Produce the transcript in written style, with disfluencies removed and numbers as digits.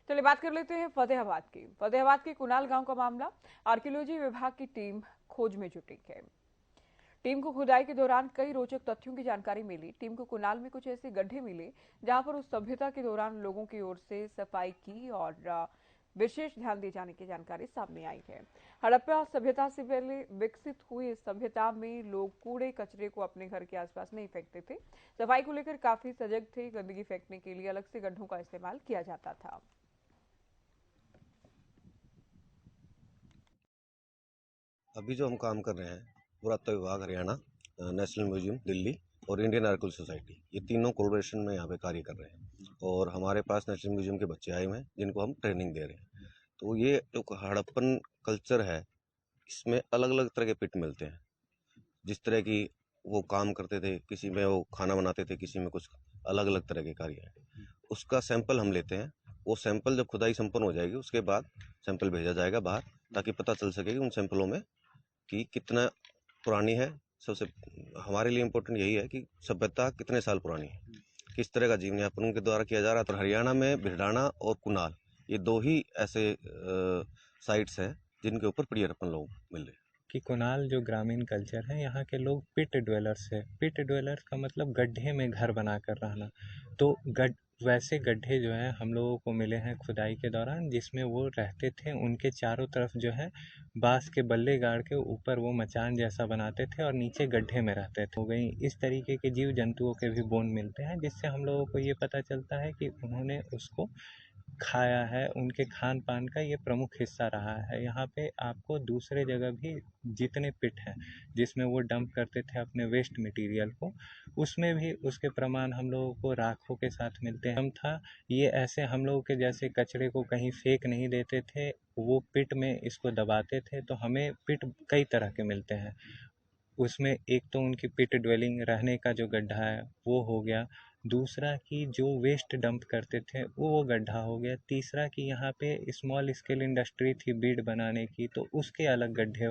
चलिए बात कर लेते हैं फतेहाबाद की। फतेहाबाद के कुनाल गांव का मामला। आर्कियोलॉजी विभाग की टीम खोज में जुटी है। टीम को खुदाई के दौरान कई रोचक तथ्यों की जानकारी मिली। टीम को कुनाल में कुछ ऐसे गड्ढे मिले जहां पर उस सभ्यता के दौरान लोगों की ओर से सफाई की और विशेष ध्यान दिए जाने की जानकारी सामने आई है। हड़प्पा सभ्यता से पहले विकसित हुई इस सभ्यता में लोग कूड़े कचरे को अपने घर के आसपास नहीं फेंकते थे। सफाई को लेकर काफी सजग थे। गंदगी फेंकने के लिए अलग से गड्ढों का इस्तेमाल किया जाता था। अभी जो हम काम कर रहे हैं, पुरातत्व विभाग हरियाणा, नेशनल म्यूजियम दिल्ली और इंडियन आर्कियोलॉजिकल सोसाइटी, ये तीनों कोलैबोरेशन में यहाँ पे कार्य कर रहे हैं। और हमारे पास नेशनल म्यूजियम के बच्चे आए हुए हैं जिनको हम ट्रेनिंग दे रहे हैं। तो ये जो हड़प्पन कल्चर है, इसमें अलग अलग तरह के पिट मिलते हैं। जिस तरह की वो काम करते थे, किसी में वो खाना बनाते थे, किसी में कुछ अलग अलग तरह के कार्य हैं। उसका सैंपल हम लेते हैं। वो सैंपल जब खुदाई संपन्न हो जाएगी, उसके बाद सैंपल भेजा जाएगा बाहर, ताकि पता चल सके कि उन सैंपलों में कि कितना पुरानी है। सबसे हमारे लिए इम्पोर्टेंट यही है कि सभ्यता कितने साल पुरानी है, किस तरह का जीवन यापन उनके द्वारा किया जा रहा है। तो हरियाणा में भिड़ाना और कुनाल, ये दो ही ऐसे साइट्स हैं जिनके ऊपर प्रियर्पण लोग मिल रहे हैं। कि कुनाल जो ग्रामीण कल्चर है, यहाँ के लोग पिट ड्वेलर्स है। पिट ड्वेलर्स का मतलब गड्ढे में घर बनाकर रहना। तो गड वैसे गड्ढे जो हैं हम लोगों को मिले हैं खुदाई के दौरान, जिसमें वो रहते थे। उनके चारों तरफ जो है बांस के बल्ले गाड़ के ऊपर वो मचान जैसा बनाते थे और नीचे गड्ढे में रहते थे। हो गई इस तरीके के जीव जंतुओं के भी बोन मिलते हैं, जिससे हम लोगों को ये पता चलता है कि उन्होंने उसको खाया है। उनके खान पान का ये प्रमुख हिस्सा रहा है। यहाँ पे आपको दूसरे जगह भी जितने पिट हैं जिसमें वो डंप करते थे अपने वेस्ट मटेरियल को, उसमें भी उसके प्रमाण हम लोगों को राखों के साथ मिलते हैं। हम था ये ऐसे हम लोगों के जैसे कचरे को कहीं फेंक नहीं देते थे, वो पिट में इसको दबाते थे। तो हमें पिट कई तरह के मिलते हैं। उसमें एक तो उनकी पिट ड्वेलिंग रहने का जो गड्ढा है वो हो गया। दूसरा कि जो वेस्ट डंप करते थे वो गड्ढा हो गया। तीसरा कि यहाँ पे स्मॉल स्केल इंडस्ट्री थी बीड बनाने की, तो उसके अलग गड्ढे